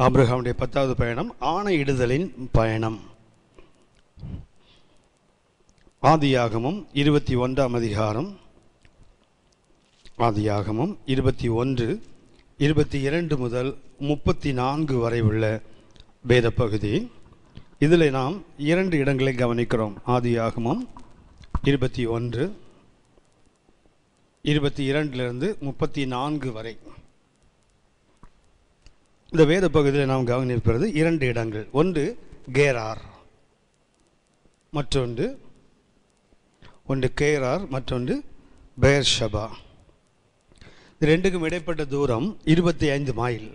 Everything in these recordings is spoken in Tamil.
ஆபிரகாமுடைய 10வது பயணம், ஆணையிடுதலின் பயணம். ஆதியாகமம் 21ஆம் அதிகாரம், ஆதியாகமம் 21, 22 முதல் 34 வரை உள்ள வேத பகுதி. இதில் நாம் 2 இடங்களை கவனிக்கிறோம். ஆதியாகமம் 21, 22 34 வரை. இந்த வேத பகுதியில் நாம் கவனிப்பது 2 இடங்கள். ஒன்று கேரார், மற்றொன்று கேரார், மற்றொன்று பெயர்ஷெபா. இது ரெண்டுக்கும் இடைப்பட்ட தூரம் 25 மைல்.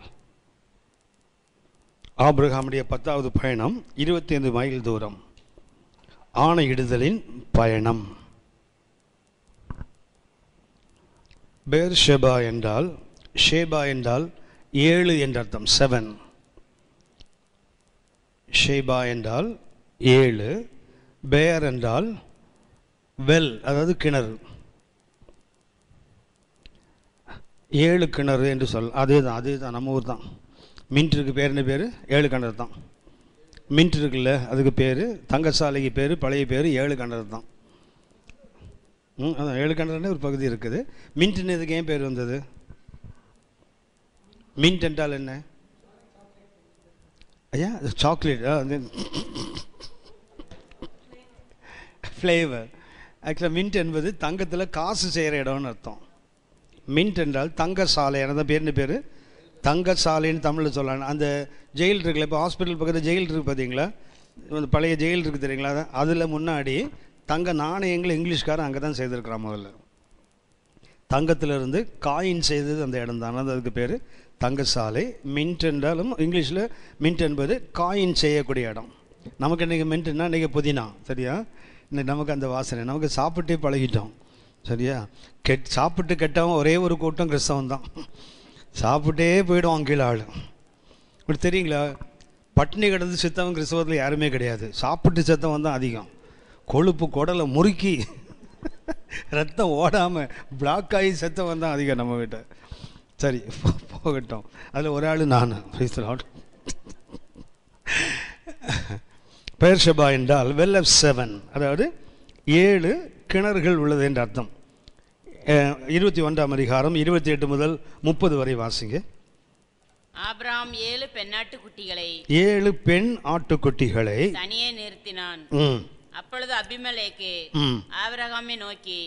ஆபிரகாமுடைய 10வது பயணம் 25 மைல் தூரம். ஆணையிடுதலின் பயணம். பெயர்ஷெபா என்றால், ஷேபா என்றால் 7 என்ற அர்த்தம், 7. ஷேபா என்றால் 7, பெயர் என்றால் வெல், அதாவது கிணறு. 7 கிணறு என்று சொல். அதே தான் நம்ம ஊர் தான். மின்ட்டுக்கு பேர் என்ன பேர்? 7 கிணறு தான். மின்ட் இருக்குல்ல, அதுக்கு பேர், தங்கசாலைக்கு பேர், பழைய பேர் 7 கிணறு தான். அதான் 7 கிணறுன்னு ஒரு பகுதி இருக்குது. மின்ட்டுன்னு இதுக்கு ஏன் பேர் வந்தது? மின்ட் என்றால் என்ன ஐயா? Chocolate, flavour. ஆக்சுவலாக மின்ட் என்பது தங்கத்தில் காசு செய்கிற இடம்னு அர்த்தம். மின்ட் என்றால் தங்க சாலை. அந்த பேர் என்ன பேர்? தங்க சாலைன்னு தமிழில் சொல்லலாம். அந்த ஜெயில் இருக்குல்ல, இப்போ ஹாஸ்பிட்டல் பக்கத்தில் ஜெயில் இருக்குது பார்த்தீங்களா, அந்த பழைய ஜெயில் இருக்குது தெரியுங்களா, அதில் முன்னாடி தங்க நாணயங்கள் இங்கிலீஷ்காரன் அங்கே தான் செய்திருக்கிறான். முதல்ல தங்கத்திலிருந்து காயின் செய்தது அந்த இடம் தான். அதுக்கு பேர் தங்க சாலை. மின்ட் என்றாலும் இங்கிலீஷில் மின்ட் என்பது காயின் செய்யக்கூடிய இடம். நமக்கு இன்றைக்கி மின்ட்டுன்னா இன்றைக்கி புதினா, சரியா? இன்னைக்கு நமக்கு அந்த வாசனை, நமக்கு சாப்பிட்டே பழகிட்டோம், சரியா? சாப்பிட்டு கெட்டவன் ஒரே ஒரு கூட்டம் கிறிஸ்தவன் தான். சாப்பிட்டே போயிடுவான் கீழே ஆள். இப்படி தெரியுங்களா? பட்டினி கிடந்து செத்தவன் கிறிஸ்தவத்தில் யாருமே கிடையாது. சாப்பிட்டு செத்தவன் தான் அதிகம். கொழுப்பு குடலை முறுக்கி ரத்தம் ஓடாமல் பிளாக் ஆகி செத்தவன் தான் அதிகம் நம்ம கிட்ட. சரி, போகட்டும். அதில் ஒரு ஆள் நான். பெயர்ஷெபா என்றால் வெல் ஆஃப் 7, அதாவது 7 கிணறுகள் உள்ளது என்ற அர்த்தம். 21ஆம் அதிகாரம் 28 முதல் 30 வரை வாசிங்க. ஆபிரகாம் 7 பெண்ணாட்டுக்குட்டிகளை 7 பெண் ஆட்டுக்குட்டிகளை தனியே நிறுத்தினான். அப்பொழுது அபிமெலேக்கு ஆபிரகாமை நோக்கி,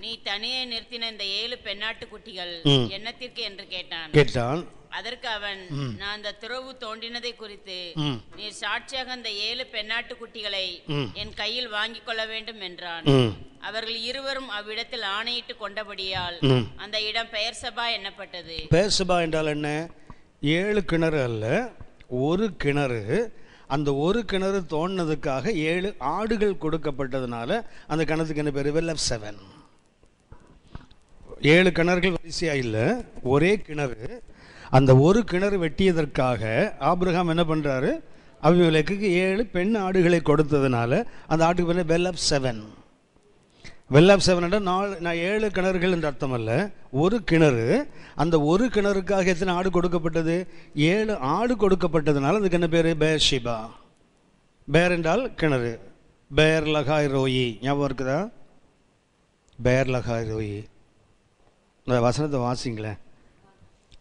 நீ தனியே நிறுத்தின இந்த 7 பெண்ணாட்டுக்குட்டிகள் என்னத்திற்கு என்று கேட்டான். அதற்கு அவன், நான் அந்த துறவு தோண்டினதை குறித்து நீர் சாட்சியாக அந்த 7 பெண்ணாட்டுக்குட்டிகளை என் கையில் வாங்கிக் கொள்ள வேண்டும் என்றான். அவர்கள் இருவரும் அவ்விடத்தில் ஆணையிட்டு கொண்டபடியால் அந்த இடம் பெயர்செபா எண்ணப்பட்டது. பெயர்செபா என்றால் என்ன? 7 கிணறு அல்ல, ஒரு கிணறு. அந்த ஒரு கிணறு தோண்டினதுக்காக 7 ஆடுகள் கொடுக்கப்பட்டதுனால அந்த கிணத்துக்கு என்ன பேர்? Well of 7. 7 கிணறுகள் வரிசையாக இல்லை, ஒரே கிணறு. அந்த ஒரு கிணறு வெட்டியதற்காக ஆபிரகாம் என்ன பண்ணுறாரு? அபிமெலேக்குக்கு 7 பெண் ஆடுகளை கொடுத்ததுனால அந்த ஆட்டுக்கு பேர் வெல் ஆஃப் 7. வெல் ஆஃப் 7 என்றால் 7 கிணறுகள் என்று அர்த்தம் அல்ல, ஒரு கிணறு. அந்த ஒரு கிணறுக்காக எத்தனை ஆடு கொடுக்கப்பட்டது? 7 ஆடு கொடுக்கப்பட்டதுனால அதுக்கு என்ன பேர்? பெயர்ஷெபா. பெயர் என்றால் கிணறு. பெயர் லகாய் ரோயி, ஞாபகம் இருக்குதா? பெயர் லகாய் ரோயி. இந்த வசனத்தை வாசிங்களேன்.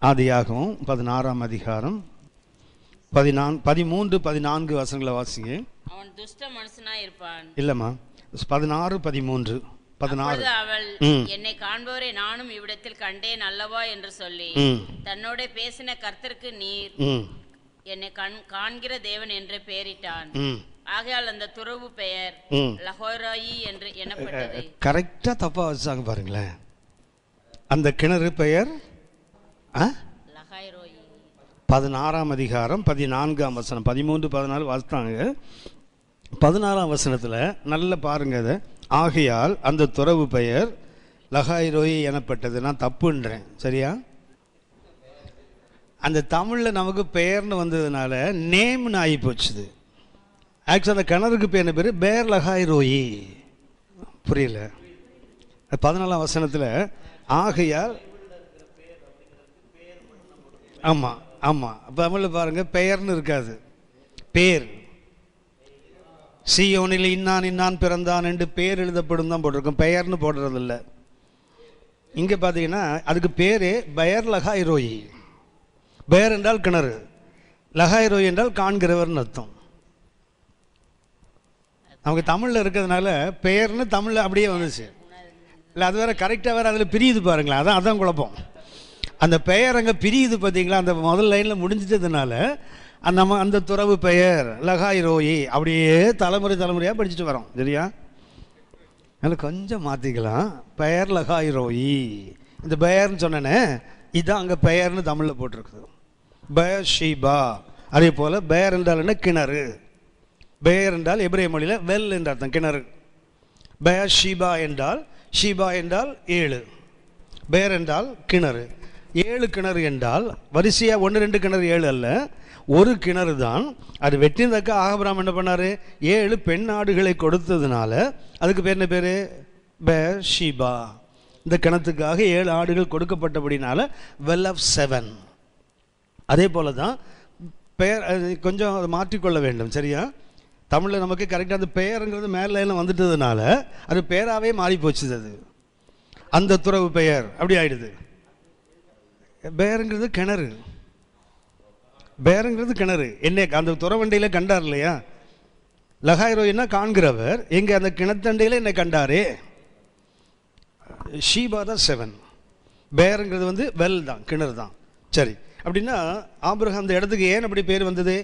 ஆதியாகமம் 16ஆம் அதிகாரம் 13, 14 வசனங்களை வாசிங்க. அவன் துஷ்ட மனுஷனாய் இருப்பான். இல்லம்மா, 16, 13, 14. அவள், என்னை காண்பவரை நானும் இவ்விடத்தில் கண்டேன் அல்லவா என்று சொல்லி தன்னோட பேசின கர்த்தருக்கு நீர் என்னை காண்கிற தேவன் என்று பெயரிட்டான். ஆகையால் அந்த துறவு பெயர் லஹோராயி என்று எண்ணப்பட்டது. கரெக்டா தப்பா வச்சாங்க பாருங்களேன். அந்த கிணறு பெயர் லஹாய்ரோயி. 16ஆம் அதிகாரம் 14ஆம் வசனம், 13, 14 வாசித்தாங்க. 14ஆம் வசனத்தில் நல்ல பாருங்க அதை. ஆகையால் அந்த துறவு பெயர் லகாய்ரோயி எனப்பட்டது. நான் தப்புன்றேன், சரியா? அந்த தமிழில் நமக்கு பெயர்னு வந்ததுனால நேம்னு ஆகி போச்சுது. ஆக்சுவலாக அந்த கிணறுக்கு பேர் என்ன பேர்? பெயர் லகாய்ரோயி. புரியல? 14ஆம் வசனத்தில் ஆகையால், ஆமாம், ஆமாம். அப்போ தமிழில் பாருங்கள், பெயர்னு இருக்காது, பேர். சீயோனில் இன்னான் இன்னான் பிறந்தான் என்று பேர் எழுதப்படும் தான் போட்டிருக்கோம், பெயர்னு போடுறதில்ல. இங்கே பார்த்தீங்கன்னா அதுக்கு பேர் பெயர் லகாய் ரோயி. பெயர் என்றால் கிணறு, லகாய் ரோய் என்றால் காண்கிறவர்னு அர்த்தம். அவங்க தமிழில் இருக்கிறதுனால பெயர்னு தமிழில் அப்படியே வந்துச்சு. இல்லை, அது வேறு கரெக்டாக வேறு அதில் பிரியுது பாருங்களேன், அதான் குழப்பம். அந்த பெயர் அங்கே பிரியுது பார்த்தீங்களா, அந்த முதல் லைனில் முடிஞ்சிட்டதுனால நம்ம அந்த துறவு பெயர் லகாய் ரோயி அப்படியே தலைமுறையாக படிச்சுட்டு வரோம். சரியா? அதில் கொஞ்சம் மாற்றிக்கலாம். பெயர் லகாய் ரோயி, இந்த பெயர்னு சொன்னேனே, இதுதான் அங்கே பெயர்னு தமிழில் போட்டிருக்குது. பெயர் ஷீபா. அதே போல் பெயர் என்றால் என்ன? கிணறு. பெயர் என்றால் எபிரேய மொழியில் வெல் என்ற அர்த்தம், கிணறு. பெயர் ஷீபா என்றால், ஷீபா என்றால் 7, பெயர் என்றால் கிணறு. 7 கிணறு என்றால் வரிசையாக 1 2 கிணறு 7 அல்ல, ஒரு கிணறு தான். அது வெட்டினதக்க ஆபிரகாம் என்ன பண்ணார்? 7 பெண் ஆடுகளை கொடுத்ததுனால அதுக்கு பேர் என்ன பேர்? பெயர் ஷீபா. இந்த கிணத்துக்காக 7 ஆடுகள் கொடுக்கப்பட்டபடினால வெல் ஆஃப் 7. அதே போல தான் பெயர் கொஞ்சம் அதை மாற்றிக்கொள்ள வேண்டும். சரியா? தமிழில் நமக்கு கரெக்டாக அந்த பெயருங்கிறது மேலே வந்துட்டதுனால அது பெயராகவே மாறி போச்சு. அது அந்த துறவு பெயர் அப்படி ஆயிடுது. பெயருங்கிறது கிணறு, பெயருங்கிறது கிணறு. என்ன அந்த துறவண்டையில் கண்டார் இல்லையா? லகாய் ரோயின்னா காண்கிறவர். எங்கே? அந்த கிணத்தண்டையில் என்னை கண்டாரே. ஷீபா தான் 7, பெயருங்கிறது வெல் தான், கிணறு தான். சரி, அப்படின்னா ஆபிரகாம் அந்த இடத்துக்கு ஏன் அப்படி பேர் வந்தது?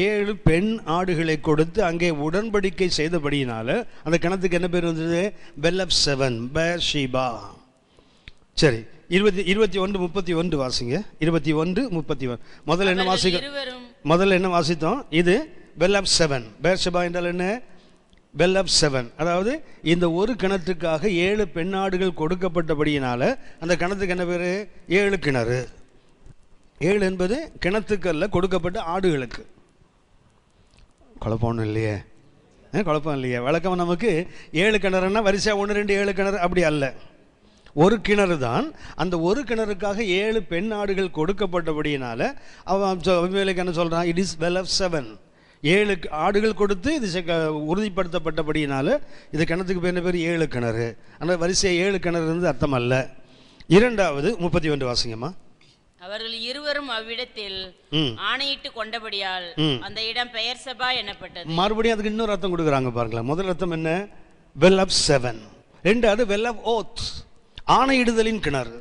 7 பெண் ஆடுகளை கொடுத்து அங்கே உடன்படிக்கை செய்தபடியினால அந்த கிணத்துக்கு என்ன பேர் வந்தது? வெல் ஆஃப் 7, பெயர் ஷீபா. சரி, 21:31 வாசிங்க. 21:31 முதல்ல என்ன வாசித்தோம்? இது வெல் ஆஃப் 7. பெயர் ஷீபா என்றால் என்ன? Well of 7. அதாவது இந்த ஒரு கிணத்துக்காக 7 பெண்ணாடுகள் கொடுக்கப்பட்டபடியினால அந்த கிணத்துக்கு என்ன பேர்? 7 கிணறு. 7 என்பது கிணத்துக்கல்ல, கொடுக்கப்பட்ட ஆடுகளுக்கு. குழப்பம் இல்லையே? குழப்பம் இல்லையே? வழக்கம் நமக்கு 7 கிணறுன்னா வரிசையாக 1 2 7 கிணறு அப்படி அல்ல, ஒரு கிணறு தான். அந்த ஒரு கிணறுக்காக 7 பெண் ஆடுகள் கொடுக்கப்பட்டபடியினால அவன் என்ன சொல்கிறான்? It is well of 7. 7 ஆடுகள் கொடுத்து இது உறுதிப்படுத்தப்பட்டபடியினால இது கிணத்துக்கு பேர் 7 கிணறு. ஆனால் வரிசையாக 7 கிணறு இருந்து அர்த்தம் அல்ல. 2வது 31 வாசிங்கம்மா. அவர்கள் இருவரும் அவ்விடத்தில் ஆணையிட்டு கொண்டபடியால் அந்த இடம் பெயர் சபா எனப்பட்டது. மறுபடியும் அதுக்கு இன்னொரு அர்த்தம் கொடுக்குறாங்க பாருங்களேன். முதல் அர்த்தம் என்ன? Well of 7. 2வது வெல் ஆஃப் ஓத், ஆணையிடுதலின் கிணறு.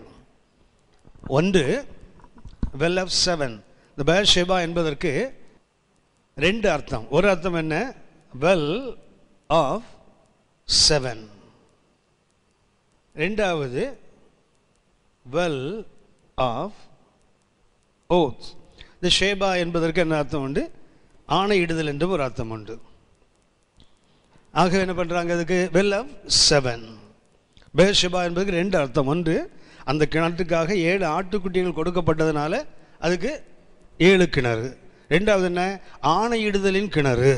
1 வெல் ஆஃப் 7. இந்த பெயர் ஷெபா என்பதற்கு 2 அர்த்தம். ஒரு அர்த்தம் என்ன? Well of 7. 2வது வெல் ஆஃப் ஓத். இந்த ஷேபா என்பதற்கு என்ன அர்த்தம் உண்டு? ஆணையிடுதல் என்று ஒரு அர்த்தம் உண்டு. ஆக என்ன பண்ணுறாங்க? அதுக்கு வெல் ஆஃப் 7. பெயர் ஷெபா என்பதுக்கு 2 அர்த்தம். 1 அந்த கிணத்துக்காக 7 ஆட்டுக்குட்டிகள் கொடுக்கப்பட்டதுனால அதுக்கு 7 கிணறு. 2வது என்ன? ஆணையிடுதலின் கிணறு.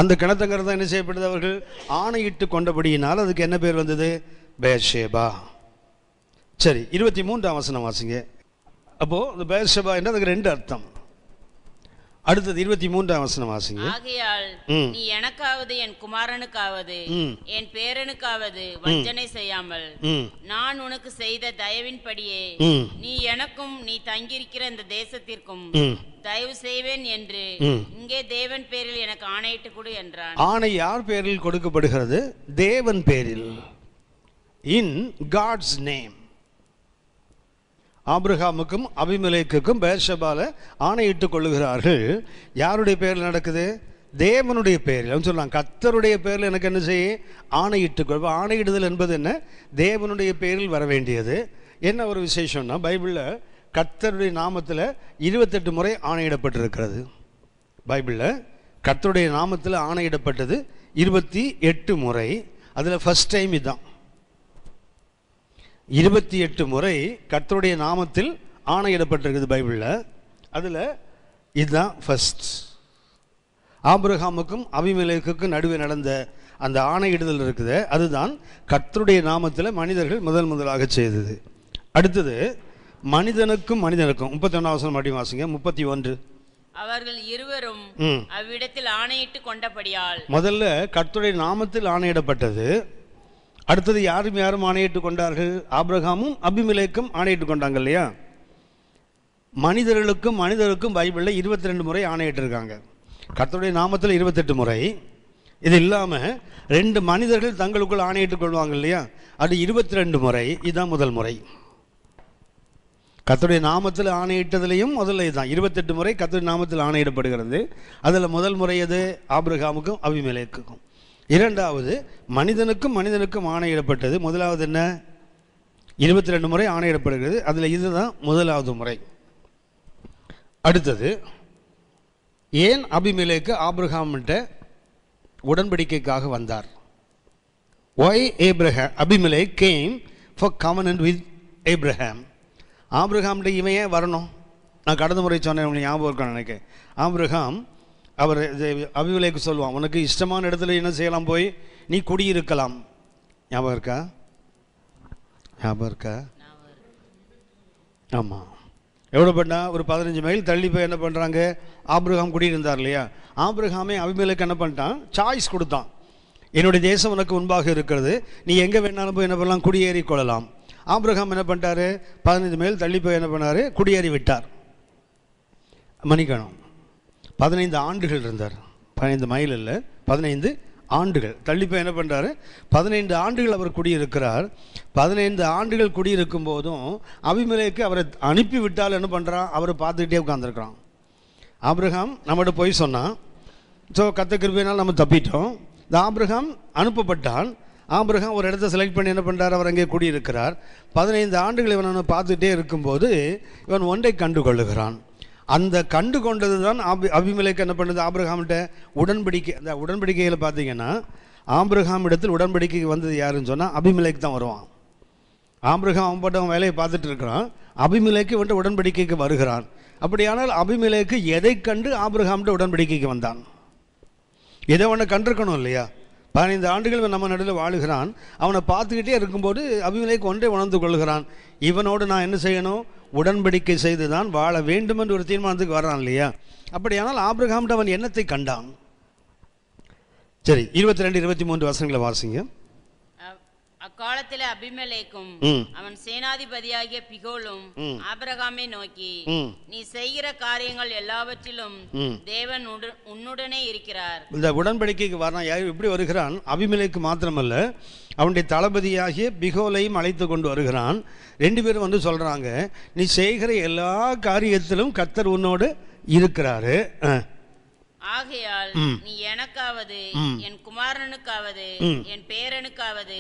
அந்த கிணத்துங்கிறது என்ன செய்யப்பட்டது? அவர்கள் ஆணையிட்டு கொண்டபடியினால் அதுக்கு என்ன பேர் வந்தது? பெயர் ஷெபா. சரி, 23ஆம் வசனம் வாசிங்க. அப்போ இந்த பெயர் ஷெபா என்ற அதுக்கு 2 அர்த்தம். அடுத்தது 23ஆம் வசனம் வாசிங்க. ஆகையால் நீ எனக்காவது என் குமாரனுக்காவது என் பேரனுக்காவது வஞ்சனை செய்யாமல் நான் உனக்கு செய்த தயவின்படியே நீ எனக்கும் நீ தங்கியிருக்கிற இந்த தேசத்திற்கும் தயவு செய்வேன் என்று இங்கே தேவன் பேரில் எனக்கு ஆணையிட்டு கொடு என்றான். ஆணை யார் பேரில் கொடுக்கப்படுகிறது? தேவன் பேரில். இன் காட்ஸ் நேம். ஆபிரகாமுக்கும் அபிமெலேக்குக்கும் பெயர்ஷெபால ஆணையிட்டுக் கொள்ளுகிறார்கள். யாருடைய பேரில் நடக்குது? தேவனுடைய பேரில். அவன் சொல்லலாம், கர்த்தருடைய பேரில் எனக்கு என்ன செய்ய? ஆணையிட்டுக் கொள். ஆணையிடுதல் என்பது என்ன? தேவனுடைய பேரில் வர வேண்டியது. என்ன ஒரு விசேஷம்னா, பைபிளில் கர்த்தருடைய நாமத்தில் 28 முறை ஆணையிடப்பட்டிருக்கிறது. பைபிளில் கர்த்தருடைய நாமத்தில் ஆணையிடப்பட்டது 28 முறை. அதில் ஃபர்ஸ்ட் டைம் இதுதான். 28 முறை கர்த்தருடைய நாமத்தில் ஆணையிடப்பட்டிருக்குது பைபிளில். அதில் இதுதான் ஃபர்ஸ்ட். ஆபிரகாமுக்கும் அபிமெலேக்குக்கும் நடுவே நடந்த அந்த ஆணையிடுதல் இருக்குது, அதுதான் கர்த்தருடைய நாமத்தில் மனிதர்கள் முதலாக செய்தது. அடுத்தது மனிதனுக்கும் 31 வசனம் மறுபடி வாசிங்க. 31. அவர்கள் இருவரும் அவ்விடத்தில் ஆணையிட்டு கொண்டபடியால், முதல்ல கர்த்தருடைய நாமத்தில் ஆணையிடப்பட்டது. அடுத்தது யாரும் ஆணையிட்டு கொண்டார்கள்? ஆபிரகாமும் அபிமெலேக்கும் ஆணையிட்டு கொண்டாங்க இல்லையா? மனிதருக்கும் பைபிளில் 22 முறை ஆணையிட்டு இருக்காங்க. கர்த்தருடைய நாமத்தில் 28 முறை. இது இல்லாமல் 2 மனிதர்கள் தங்களுக்குள் ஆணையிட்டுக் கொள்வாங்க இல்லையா? அது 22 முறை. இதுதான் முதல் முறை. கர்த்தருடைய நாமத்தில் ஆணையிட்டதுலையும் முதல்ல இதுதான் 28 முறை கர்த்தருடைய நாமத்தில் ஆணையிடப்படுகிறது. அதில் முதல் முறை எது? ஆபிரகாமுக்கும் அபிமெலேக்குக்கும். இரண்டாவது மனிதனுக்கும் ஆணையிடப்பட்டது. முதலாவது என்ன? 22 முறை ஆணையிடப்படுகிறது. அதில் இதுதான் முதலாவது முறை. அடுத்தது, ஏன் அபிமெலேக்கு ஆபிரகாம்கிட்ட உடன்படிக்கைக்காக வந்தார்? Why Abimelech came for covenant with Abraham? ஆபிரகாம்கிட்ட இவன் ஏன் வரணும்? நான் கடந்த முறை சொன்னேன், ஞாபகம் இருக்கணும் நினைக்கிறேன். ஆபிரகாம் அவர் அபிமெலேக்கு சொல்லுவான், உனக்கு இஷ்டமான இடத்துல என்ன செய்யலாம், போய் நீ குடியிருக்கலாம். ஞாபகம் இருக்கா? ஆமாம். எவ்வளோ பண்ணா? ஒரு 15 மைல் தள்ளி போய் என்ன பண்ணுறாங்க? ஆபிரகாம் குடியிருந்தார் இல்லையா? ஆபிரகாமே அபிமெலேக்கு என்ன பண்ணிட்டான்? சாய்ஸ் கொடுத்தான். என்னுடைய தேசம் உனக்கு முன்பாக இருக்கிறது, நீ எங்கே வேணாலும் போய் என்ன பண்ணலாம்? குடியேறி கொள்ளலாம். ஆபிரகாம் என்ன பண்ணிட்டாரு? 15 மைல் தள்ளி போய் என்ன பண்ணார்? குடியேறி விட்டார். மன்னிக்கணும், 15 ஆண்டுகள் இருந்தார். 15 மைல் இல்லை, 15 ஆண்டுகள் தள்ளி போய் என்ன பண்ணுறாரு? 15 ஆண்டுகள் அவர் குடியிருக்கிறார். 15 ஆண்டுகள் குடியிருக்கும் போதும் அபிமெலேக்கு அவரை அனுப்பி விட்டால் என்ன பண்ணுறான்? அவரை பார்த்துக்கிட்டே உட்காந்துருக்கிறான். ஆபிரகாம் நம்மகிட்ட போய் சொன்னான், ஸோ கர்த்தர் கிருபையினால் நம்ம தப்பிட்டோம். இந்த ஆபிரகாம் அனுப்பப்பட்டான். ஆபிரகாம் ஒரு இடத்த செலக்ட் பண்ணி என்ன பண்ணுறார்? அவர் அங்கே குடியிருக்கிறார். 15 ஆண்டுகள் இவனை பார்த்துட்டே இருக்கும்போது இவன் ஒன்றை கண்டு கொள்ளுகிறான். அந்த கண்டு கொண்டது தான் அபிமெலேக்கு என்ன பண்ணுது? ஆபிரகாம்கிட்ட உடன்படிக்கை. அந்த உடன்படிக்கையில் பார்த்தீங்கன்னா ஆபிரகாம் இடத்தில் உடன்படிக்கைக்கு வந்தது யாருன்னு சொன்னால் அபிமெலேக்கு தான் வருவான். ஆபிரகாம் அவன் வேலையை பார்த்துட்டு இருக்கிறான். அபிமெலேக்கு வந்து உடன்படிக்கைக்கு வருகிறான். அப்படியானால் அபிமெலேக்கு எதை கண்டு ஆபிரகாம்கிட்ட உடன்படிக்கைக்கு வந்தான்? எதை ஒன்று கண்டிருக்கணும் இல்லையா? 15 ஆண்டுகள் நம்ம நடுவில் வாழுகிறான். அவனை பார்த்துக்கிட்டே இருக்கும்போது அபிமெலேக்கு ஒன்றை உணர்ந்து கொள்கிறான், இவனோடு நான் என்ன செய்யணும்? உடன்படிக்கை செய்து தான் வாழ வேண்டும் என்று ஒரு தீர்மானத்துக்கு வர்றான் இல்லையா? அப்படியானால் ஆபிரகாம்கிட்ட அவன் என்னத்தை கண்டான்? சரி, 22, 23 வசனங்களை வாசிங்க. அக்காலத்தில் அபிமெலேக்கும் அவன் சேனாதிபதியாகிய பிகோலும் ஆபிரகாமை நோக்கி, நீ செய்கிற காரியங்கள் எல்லாவற்றிலும் தேவன் உன்னுடனே இருக்கிறார். இந்த உடன்படிக்கைக்கு வரான். எப்படி வருகிறான்? அபிமெலேக்கு மாத்திரமல்ல, அவனுடைய தளபதியாகிய பிகோலையும் அழைத்து கொண்டு வருகிறான். 2 பேரும் வந்து சொல்றாங்க, நீ செய்கிற எல்லா காரியத்திலும் கர்த்தர் உன்னோடு இருக்கிறாரு. ஆகையால் நீ எனக்காவது என் குமாரனுக்காவது என் பேரனுக்காவது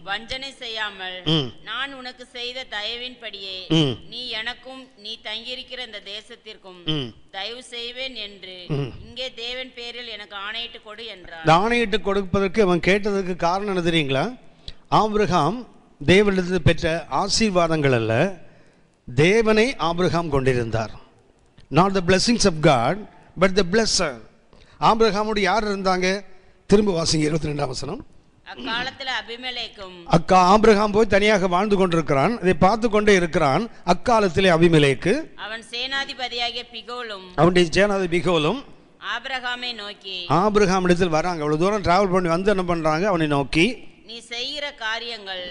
வஞ்சனை செய்யாமல் நான் உனக்கு செய்த தயவின்படியே நீ எனக்கும் நீ தங்கியிருக்கிற இந்த தேசத்திற்கும் தயவு செய்வேன் என்று இங்கே தேவன் பேரில் எனக்கு ஆணையிட்டு கொடு என்றார். ஆணையிட்டு கொடுப்பதற்கு அவன் கேட்டதற்கு காரணம் என்ன தெரியுங்களா? ஆபிரகாம் தேவனிடத்தில் பெற்ற ஆசீர்வாதங்கள் அல்ல, தேவனை ஆபிரகாம் கொண்டிருந்தார். Not the blessings of God, but the blesser. ஆபிரகாமோடு யார் இருந்தாங்க? திரும்ப வாசிங்க 22ஆம் வசனம். அக்காலத்தில் அபிமெலேக்கும் ஆபிரகாம் போய் தனியாக வாழ்ந்து கொண்டிருக்கிறான். அதை பார்த்து கொண்டே இருக்கிறான். அக்காலத்திலே அபிமெலேக்கு அவன் சேனாதிபதியாகிய பிகோலும் அவனுடைய சேனாதிபதி பிகோலும் ஆபிரகாமை நோக்கி ஆபிரகாம் இடத்தில் வராங்க. அவ்வளவு தூரம் டிராவல் பண்ணி வந்து என்ன பண்றாங்க? அவனை நோக்கி, நீ செய்கிற காரியங்கள்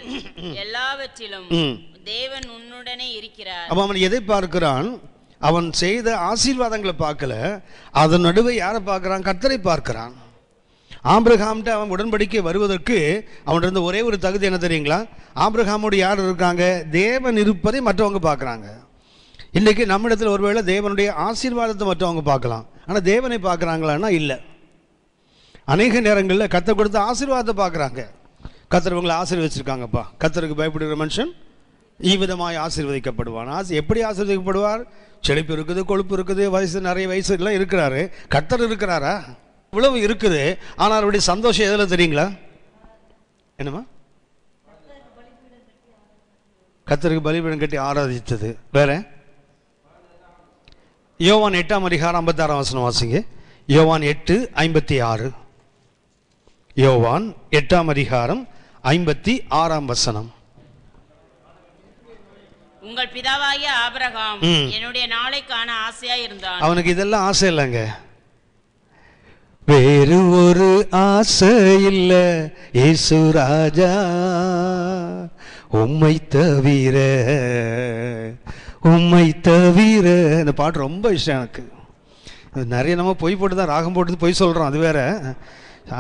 எல்லாவற்றிலும் தேவன் உன்னுடனே இருக்கிறார். அவன் எதை பார்க்கிறான்? அவன் செய்த ஆசீர்வாதங்களை பார்க்கல, அதன் நடுவே யாரை பார்க்கிறான்? கர்த்தரை பார்க்கிறான். ஆபிரகாம்கிட்ட அவன் உடன்படிக்கை வருவதற்கு அவன் இருந்த ஒரே ஒரு தகுதி என்ன தெரியுங்களா? ஆபிரகாமோடு யார் இருக்காங்க? தேவன் இருப்பதை மற்றவங்க பார்க்குறாங்க. இன்றைக்கி நம்மிடத்தில் ஒருவேளை தேவனுடைய ஆசீர்வாதத்தை மற்றவங்க பார்க்கலாம், ஆனால் தேவனை பார்க்குறாங்களான்னா இல்லை. அநேக நேரங்களில் கர்த்தர் கொடுத்த ஆசீர்வாதத்தை பார்க்குறாங்க. கர்த்தர் இவங்களை ஆசீர்வதிச்சிருக்காங்கப்பா, கர்த்தருக்கு பயப்படுகிற மனுஷன் ஈவிதமாய் ஆசீர்வதிக்கப்படுவான். எப்படி ஆசீர்வதிக்கப்படுவார்? செழிப்பு இருக்குது, கொழுப்பு இருக்குது, வயசு நிறைய வயசு எல்லாம் இருக்கிறாரு. கர்த்தர் இருக்கிறாரா? இவ்வளவு இருக்குது, ஆனால் அவருடைய சந்தோஷம் எதில் தெரியுங்களா? என்னமா? கர்த்தருக்கு பலிபீடம் கட்டி ஆராதித்தது. வேற யோவான் 8ஆம் அதிகாரம் 56ஆம் வசனம் வாசிங்க. யோவான் 8:56. யோவான் 8ஆம் அதிகாரம் 56ஆம் வசனம். உங்கள் பிதாவாகிய ஆபிரகாம் என்னுடைய நாளை காண ஆசையா இருந்தான். அவனுக்கு இதெல்லாம் ஆசை இல்லைங்க. வேறு ஒரு ஆசை இல்ல இயேசு ராஜா, உம்மை தவிர உம்மை தவிர. இந்த பாட்டு ரொம்ப இஷ்டம் எனக்கு. நிறைய நம்ம பொய் போட்டு தான் ராகம் போட்டு பொய் சொல்கிறோம், அது வேற.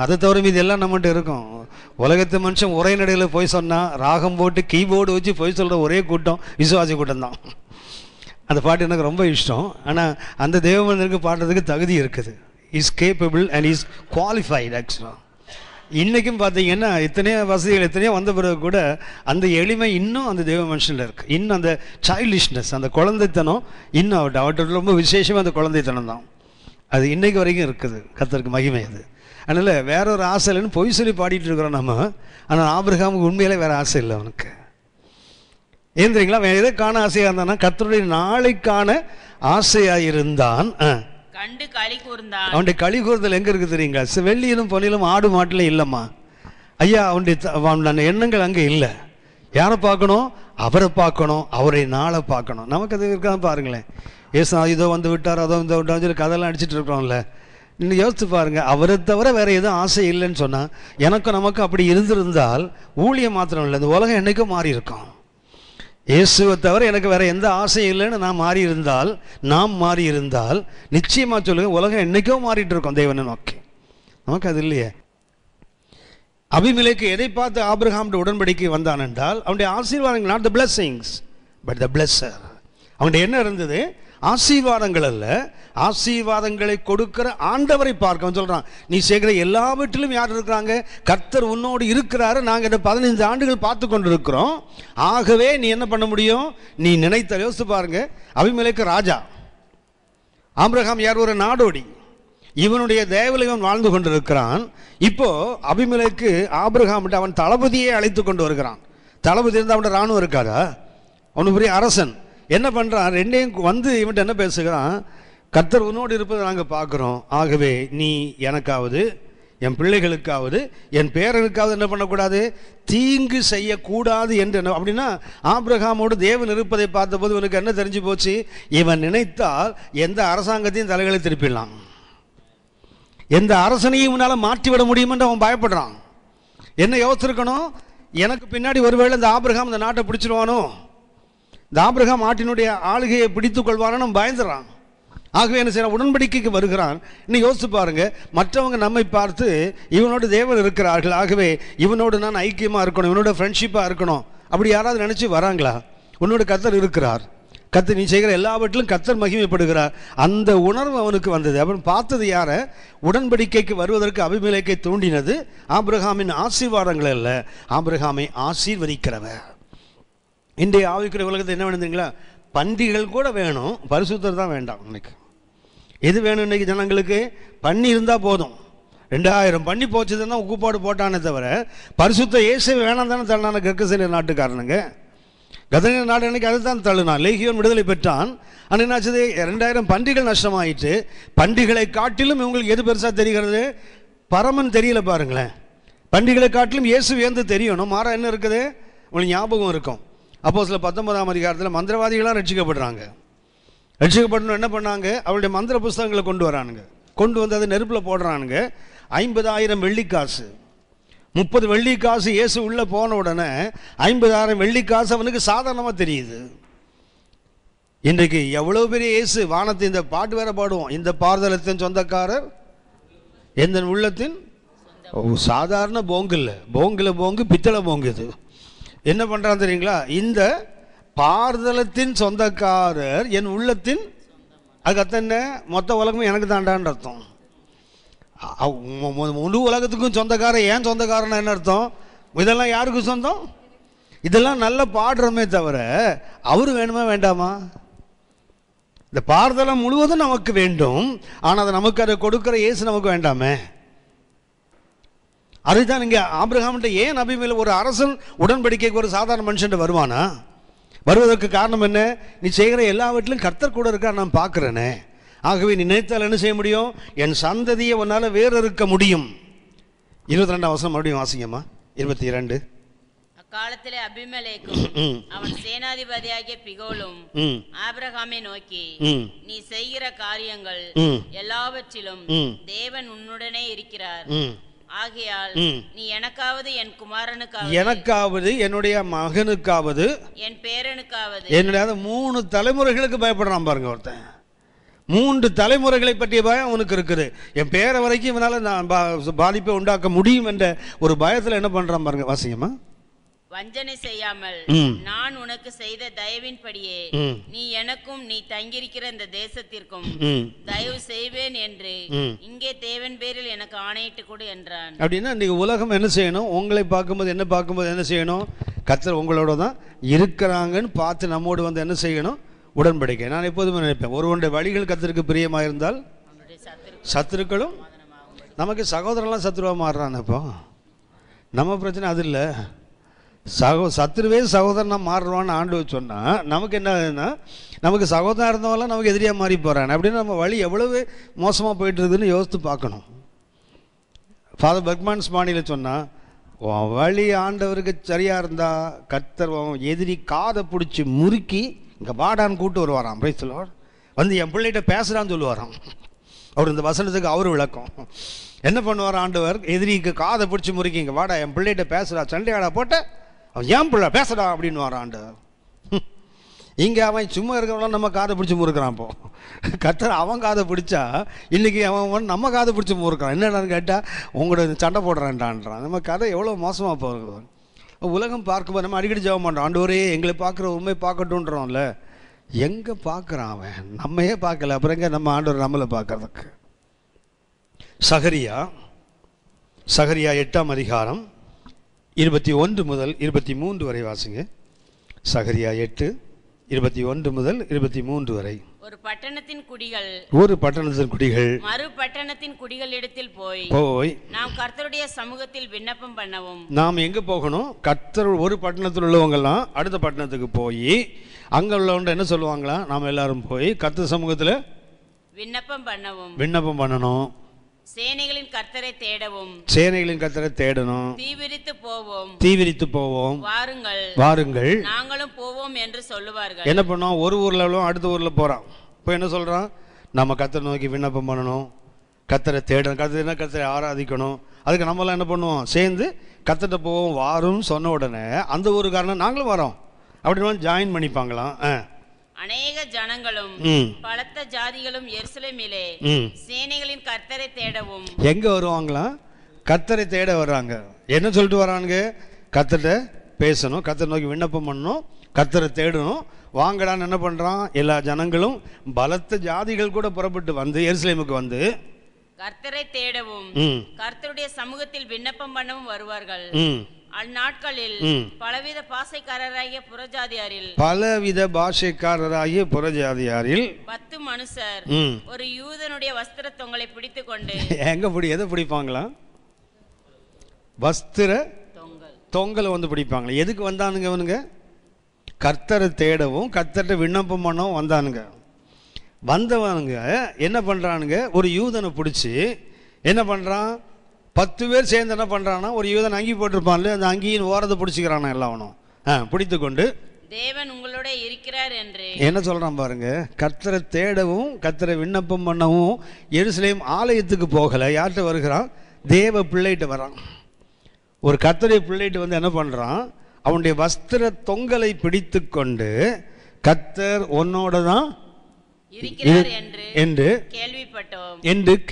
அதை தவிர மீது எல்லாம் நம்மகிட்ட இருக்கும். உலகத்து மனுஷன் ஒரே நடையில் பொய் சொன்னால் ராகம் போட்டு கீபோர்டு வச்சு பொய் சொல்கிற ஒரே கூட்டம் விசுவாசி கூட்டம் தான். அந்த பாட்டு எனக்கு ரொம்ப இஷ்டம். ஆனால் அந்த தேவ மனிதனுக்கு பாடுறதுக்கு தகுதி இருக்குது. Is capable and is qualified. ஆக்சுவலாக இன்றைக்கும் பார்த்தீங்கன்னா எத்தனையோ வசதிகள் எத்தனையோ வந்த பிறகு கூட அந்த எளிமை இன்னும் அந்த தேவ மனுஷனில் இருக்குது. இன்னும் அந்த சைல்டிஷ்னஸ், அந்த குழந்தைத்தனம் இன்னும் அவர்கிட்ட ரொம்ப விசேஷமாக அந்த குழந்தைத்தனம் தான். அது இன்றைக்கு வரைக்கும் இருக்குது. கர்த்தருக்கு மகிமை அது. அதனால் வேற ஒரு ஆசை இல்லைன்னு பொய் சொல்லி பாடிட்டு இருக்கிறோம் நம்ம. ஆனால் ஆபிரகாமுக்கு உண்மையிலே வேறு ஆசை இல்லை அவனுக்கு. ஏன் தெரியுங்களா? அவன் எதை காண ஆசையாக இருந்தான்னா கர்த்தருடைய நாளைக்கான ஆசையாக இருந்தான். கண்டு களி கூர்ந்தான். அவனுடைய களி கூறுதல் எங்கே இருக்குது தெரியுங்களா? வெள்ளியிலும் பொன்னிலும் ஆடு மாட்டில இல்லைம்மா ஐயா. அவனுடைய எண்ணங்கள் அங்கே இல்லை. யாரை பார்க்கணும்? அவரை பார்க்கணும், அவரை நாளை பார்க்கணும். நமக்கு அது இருக்கான்னு பாருங்களேன். ஏசா இதோ வந்து விட்டார், அதோ இந்த விட்டார் சொல்லி கதெல்லாம் அடிச்சுட்டு இருக்கிறோம்ல. இன்னும் யோசித்து பாருங்க. அவரை தவிர வேற எதுவும் ஆசை இல்லைன்னு சொன்னால் எனக்கும் நமக்கும் அப்படி இருந்திருந்தால் ஊழியம் மாத்திரம் இல்லை, இந்த உலகம் என்னைக்கும் மாறி இருக்கும். இயேசுவை தவிர எனக்கு வேற எந்த ஆசையும் இல்லைன்னு நாம் மாறி இருந்தால் நிச்சயமாக சொல்லுங்க உலகம் என்னைக்கோ மாறிட்டு இருக்கோம் தேவனை நோக்கி. நமக்கு அது இல்லையே. அபிமெலேக்கு எதை பார்த்து ஆபிரகாம் உடன்படிக்கை வந்தான் என்றால் அவனுடைய ஆசீர்வாதங்கள், not the blessings but the pleasure. அவனுடைய என்ன இருந்தது? ஆசீர்வாதங்கள் அல்ல, ஆசீர்வாதங்களை கொடுக்கிற ஆண்டவரை பார்க்க சொல்றான். நீ சேர்க்கிற எல்லா வீட்டிலும் யார் இருக்கிறாங்க? கர்த்தர் உன்னோடு இருக்கிறாரு. நாங்கள் இந்த 15 ஆண்டுகள் பார்த்து கொண்டு இருக்கிறோம். ஆகவே நீ என்ன பண்ண முடியும்? நீ நினைத்த. யோசித்து பாருங்க. அபிமெலேக்கு ராஜா, ஆபிரகாம் யார்? ஒரு நாடோடி. இவனுடைய தேவலையும் அவன் வாழ்ந்து கொண்டிருக்கிறான். இப்போ அபிமெலேக்கு ஆபிரகாம் அவன் தளபதியை அழைத்து கொண்டு வருகிறான். தளபதி இருந்தால் அவன் ராணுவம் இருக்காதா? அவனு பெரிய அரசன். என்ன பண்ணுறான்? ரெண்டையும் வந்து இவன்ட்டு என்ன பேசுகிறான்? கர்த்தர் உன்னோடு இருப்பதை நாங்கள் பார்க்குறோம். ஆகவே நீ எனக்காவது என் பிள்ளைகளுக்காவது என் பேரனுக்காவது என்ன பண்ணக்கூடாது? தீங்கு செய்யக்கூடாது என்று. அப்படின்னா ஆபிரகாமோடு தேவன் இருப்பதை பார்த்தபோது இவனுக்கு என்ன தெரிஞ்சு போச்சு? இவன் நினைத்தால் எந்த அரசாங்கத்தையும் தலைகளை திருப்பிடலாம், எந்த அரசனையும் இவனால் மாற்றிவிட முடியுமென்று அவன் பயப்படுறான். என்ன யோசிச்சிருக்கணும்? எனக்கு பின்னாடி ஒருவேளை இந்த ஆபிரகாம் இந்த நாட்டை பிடிச்சிருவானோ, இந்த ஆபிரகாம் நாட்டினுடைய ஆளுகையை பிடித்து கொள்வானோ பயந்துறான். ஆகவே என்ன செய்யறான்? உடன்படிக்கைக்கு வருகிறான். இன்னும் யோசிச்சு பாருங்க. மற்றவங்க நம்மை பார்த்து இவனோடு தேவன் இருக்கிறார்கள், ஆகவே இவனோடு நான் ஐக்கியமாக இருக்கணும், இவனோட ஃப்ரெண்ட்ஷிப்பாக இருக்கணும், அப்படி யாராவது நினச்சி வராங்களா? உன்னோட கர்த்தர் இருக்கிறார். கர்த்தர் நீ செய்கிற எல்லாவற்றிலும் கர்த்தர் மகிமைப்படுகிறார். அந்த உணர்வு அவனுக்கு வந்தது. அவன் பார்த்தது யார? உடன்படிக்கைக்கு வருவதற்கு அபிமெலேக்கை தூண்டினது ஆபிரகாமின் ஆசீர்வாதங்கள் அல்ல, ஆபிரகாமை ஆசீர்வதிக்கிறவர். இன்றைய ஆவிக்குரிய உலகத்தை என்ன வேணுங்களா? பண்டிகள் கூட வேணும், பரிசுத்தர் தான் வேண்டாம். இன்னைக்கு எது வேணும்? இன்னைக்கு ஜனங்களுக்கு பண்ணி இருந்தால் போதும். 2000 பண்ணி போச்சுதான் உக்குப்பாடு போட்டானே தவிர பரிசுத்த இயேசு வேணாம் தானே தள்ளான கர்கசேனிய நாட்டுக்காரனுங்க. கதனிய நாடு அன்னைக்கு அதை தான் தள்ளுனான். லேகியோன் விடுதலை பெற்றான். ஆனால் என்னாச்சது? 2000 பண்டிகள் நஷ்டமாயிட்டு. பண்டிகளை காட்டிலும் இவங்களுக்கு எது பெருசாக தெரிகிறது? பரமன் தெரியல பாருங்களேன். பண்டிகளை காட்டிலும் இயேசு வேந்து தெரியணும். மாறா என்ன இருக்குது? உங்களுக்கு ஞாபகம் இருக்கும். அப்போஸ்தலர் 19ஆம் அதிகாரத்தில் மந்திரவாதிகளாக ரட்சிக்கப்படுறாங்க. ரட்சிக்கப்படணும் என்ன பண்ணாங்க? அவருடைய மந்திர புஸ்தகங்களை கொண்டு வரானுங்க. கொண்டு வந்து அதை நெருப்பில் போடுறானுங்க. 50,000 வெள்ளிக்காசு, 30 வெள்ளிக்காசு. இயேசு உள்ளே போன உடனே 50,000 வெள்ளிக்காசு அவனுக்கு சாதாரணமாக தெரியுது. இன்றைக்கு எவ்வளோ பெரிய இயேசு வானத்தை, இந்த பாட்டு வேற பாடுவோம், இந்த பார்தலத்தின் சொந்தக்காரர் எந்த உள்ளத்தின். சாதாரண போங்கு இல்லை, போங்கு பித்தளை போங்கு. இது என்ன பண்ணுறான்னு தெரியுங்களா? இந்த பார்தலத்தின் சொந்தக்காரர் என் உள்ளத்தின். அதுக்கு அர்த்தம் என்ன? மொத்த உலகமும் எனக்கு தாண்டான்னு அர்த்தம். முழு உலகத்துக்கும் சொந்தக்காரன். ஏன் சொந்தக்காரன் என்ன அர்த்தம்? இதெல்லாம் யாருக்கு சொந்தம்? இதெல்லாம் நல்ல பாடுறோமே தவிர அவரு வேணுமா வேண்டாமா? இந்த பார்தலம் முழுவதும் நமக்கு வேண்டும். ஆனால் அதை நமக்கு அதை கொடுக்கிற இயேசு நமக்கு வேண்டாமே. அதுதான் இங்கே ஆபிரகாம்கிட்ட ஏன் அபிமெலேக்கு ஒரு அரசன் உடன்படிக்கைக்கு ஒரு சாதாரண மனுஷன் வருவானா? வருவதற்கு காரணம் என்ன? நீ செய்கிற எல்லாவற்றிலும் கர்த்தர் கூட இருக்கா நான் பார்க்குறேனே. ஆகவே நீ நினைத்தால் என்ன செய்ய முடியும்? என் சந்ததியை உன்னால் வேறு இருக்க முடியும். 22ஆம் வசனம் மறுபடியும் வாசிங்கம்மா. 22. அக்காலத்திலே அபிமெலேக்கும் அவன் சேனாதிபதியாகிய பிகோலும் ஆபிரகாமை நோக்கி, நீ செய்கிற காரியங்கள் எல்லாவற்றிலும் தேவன் உன்னுடனே இருக்கிறார். ஆகையால் நீ எனக்காவது என் குமாரனுக்காவது என்னுடைய மகனுக்காவது என் பேரனுக்காவது என்னுடைய 3 தலைமுறைகளுக்கு பயப்படுறான் பாருங்க. ஒருத்தன் 3 தலைமுறைகளை பற்றிய பயம் அவனுக்கு இருக்குது. என் பேரை வரைக்கும் இவனால நான் பாதிப்பை உண்டாக்க முடியும் என்ற ஒரு பயத்துல என்ன பண்றான் பாருங்க. வாசிங்கம்மா. வஞ்சனை செய்யாமல் நான் உனக்கு செய்த தயவின்படியே நீ எனக்கும் நீ தங்கியிருக்கிற இந்த தேசத்திற்கும் தயவு செய்வேன் என்று இங்கே தேவன் பேரில் எனக்கு ஆணையிட்டு கொடு என்றான். அப்படின்னா இன்னைக்கு உலகம் என்ன செய்யணும்? உங்களை பார்க்கும்போது என்ன செய்யணும்? கர்த்தர் உங்களோட தான் இருக்கிறாங்கன்னு பார்த்து நம்மோடு வந்து என்ன செய்யணும்? உடன்படிக்கை. நான் எப்போதுமே நினைப்பேன், ஒருவனுடைய வழிகள் கர்த்தருக்கு பிரியமா இருந்தால் சத்துருக்களும் நமக்கு சகோதரன்லாம் சத்துருவா மாறுறான். இப்போ நம்ம பிரச்சனை அது இல்லை. சத்துருவே சகோதரனா மாறுவான்னு ஆண்டவர் சொன்னா நமக்கு என்ன ஆகுதுன்னா, நமக்கு சகோதரன் இருந்தவங்களாம் நமக்கு எதிரியா மாறி போறாங்க. அப்படின்னு நம்ம வழி எவ்வளவு மோசமா போயிட்டு இருக்குதுன்னு யோசித்து பார்க்கணும். ஃபாதர் பர்க்மன்ஸ் பாணியில சொன்னா, வழி ஆண்டவருக்கு சரியா இருந்தா கர்த்தர் எதிரி காதை பிடிச்சி முறுக்கி இங்க வாடான்னு கூட்டு வருவாராம். வந்து என் பிள்ளைகிட்ட பேசுறான்னு சொல்லுவாராம். அவர் இந்த வசனத்துக்கு அவர் விளக்கம் என்ன பண்ணுவார்? ஆண்டவர் எதிரிக்கு காதை பிடிச்சி முறுக்கி இங்க வாடா என் பிள்ளைகிட்ட பேசுறா, சண்டையாடா போட்ட அவன் ஏன் பிள்ளை பேசுடா அப்படின்னு வரான்டு. இங்கே அவன் சும்மா இருக்கிறவங்களாம் நம்ம காதை பிடிச்சி முறுக்கிறான். இப்போ கர்த்தர் அவன் காதை பிடிச்சா இன்னைக்கு அவன் நம்ம காதை பிடிச்சி முறுக்கிறான். என்னடான்னு கேட்டால் உங்களோட சண்டை போடுறான்டான்றான். நம்ம கதை எவ்வளோ மோசமாக போகிறது. உலகம் பார்க்கும்போது நம்ம அடிக்கடி ஜெபம் பண்ணுறோம், ஆண்டவரே எங்களை பார்க்குற உண்மை பார்க்கட்டுன்றோம்ல. எங்கே பார்க்குறான் அவன்? நம்மையே பார்க்கல, அப்புறம் எங்கே நம்ம ஆண்டவர் நம்மளை பார்க்கறதுக்கு? சகரியா 8ஆம் அதிகாரம் 21 முதல் 23 வரை வாசிங்க. சகரியா 8:21 முதல் 23 வரை. ஒரு பட்டணத்தின் குடிகள் மறு பட்டணத்தின் குடிகளிடத்தில் போய் நாம் கர்த்தருடைய சமூகத்தில் விண்ணப்பம் பண்ணவும். நாம் எங்க போகணும்? கர்த்தர் ஒரு பட்டணத்தில் உள்ளவங்க எல்லாம் அடுத்த பட்டணத்துக்கு போய் அங்க உள்ளவங்க என்ன சொல்லுவாங்களா? நாம் எல்லாரும் போய் கர்த்தர் சமூகத்தில் விண்ணப்பம் பண்ணணும். சேனைகளின் கர்த்தரை தேடணும். தீவிரித்து போவோம். வாருங்கள் நாங்களும் போவோம் என்று சொல்லுவார்கள். என்ன பண்ணோம்? ஒரு ஊர்ல அடுத்த ஊர்ல போறான். இப்போ என்ன சொல்றான்? நம்ம கர்த்தரை நோக்கி விண்ணப்பம் பண்ணணும், கர்த்தரை தேடணும், கர்த்தரை ஆராதிக்கணும். அதுக்கு நம்மளாம் என்ன பண்ணுவோம்? சேர்ந்து கர்த்தர்கிட்ட போவோம். வாரும் சொன்ன உடனே அந்த ஒரு காரணம் நாங்களும் வரோம் அப்படின்னு ஜாயின் பண்ணிப்பாங்களாம். அநேக ஜனங்களும் பலத்த ஜாதிகளும் எருசலேமிலே சேனைகளின் கர்த்தரை தேடவும். எங்க வருவாங்களா? கர்த்தரை தேட வர்றாங்க. என்ன சொல்லிட்டு வராங்க? கர்த்தரை பேசணும், கர்த்தரை நோக்கி விண்ணப்பம் பண்ணணும், கர்த்தரை தேடணும். வாங்கடான்னு என்ன பண்றான்? எல்லா ஜனங்களும் பலத்த ஜாதிகள் கூட புறப்பட்டு வந்து எருசலேமுக்கு வந்து கர்த்தரை தேடவும் கர்த்தருடைய சமூகத்தில் விண்ணப்பம் பண்ணவும் வருவார்கள். அந்நாட்களில் பலவித பாஷைக்காரராகிய புறஜாதியாரில் 10 மனுஷர் ஒரு யூதனுடைய வஸ்திர தொங்கலை பிடித்துக் கொண்டு எதை பிடிப்பாங்களா? வஸ்திர தொங்கலை வந்து பிடிப்பாங்களா? எதுக்கு வந்தானுங்க அவனுங்க? கர்த்தரை தேடவும் கர்த்தர்கிட்ட விண்ணப்பம் பண்ணவும் வந்தானுங்க. வந்தவனுங்க என்ன பண்றானுங்க? ஒரு யூதனை பிடிச்சி என்ன பண்றான்? 10 பேர் சேர்ந்து என்ன பண்றானா? ஒரு யூதன் அங்கி போட்டிருப்பான்ல, அந்த அங்கியின் ஓரத்தை பிடிச்சிக்கிறானா எல்லாவனும் பிடித்து கொண்டு தேவன் உங்களோட இருக்கிறார் என்று என்ன சொல்றான் பாருங்க. கர்த்தரை தேடவும் கர்த்தரை விண்ணப்பம் பண்ணவும் எருசலேம் ஆலயத்துக்கு போகல. யார்கிட்ட வருகிறான்? தேவ பிள்ளைகிட்ட வரான். ஒரு கர்த்தருடைய பிள்ளைகிட்ட வந்து என்ன பண்றான்? அவனுடைய வஸ்திர தொங்கலை பிடித்து கொண்டு கர்த்தர் உன்னோட தான் இருக்கிறார் என்று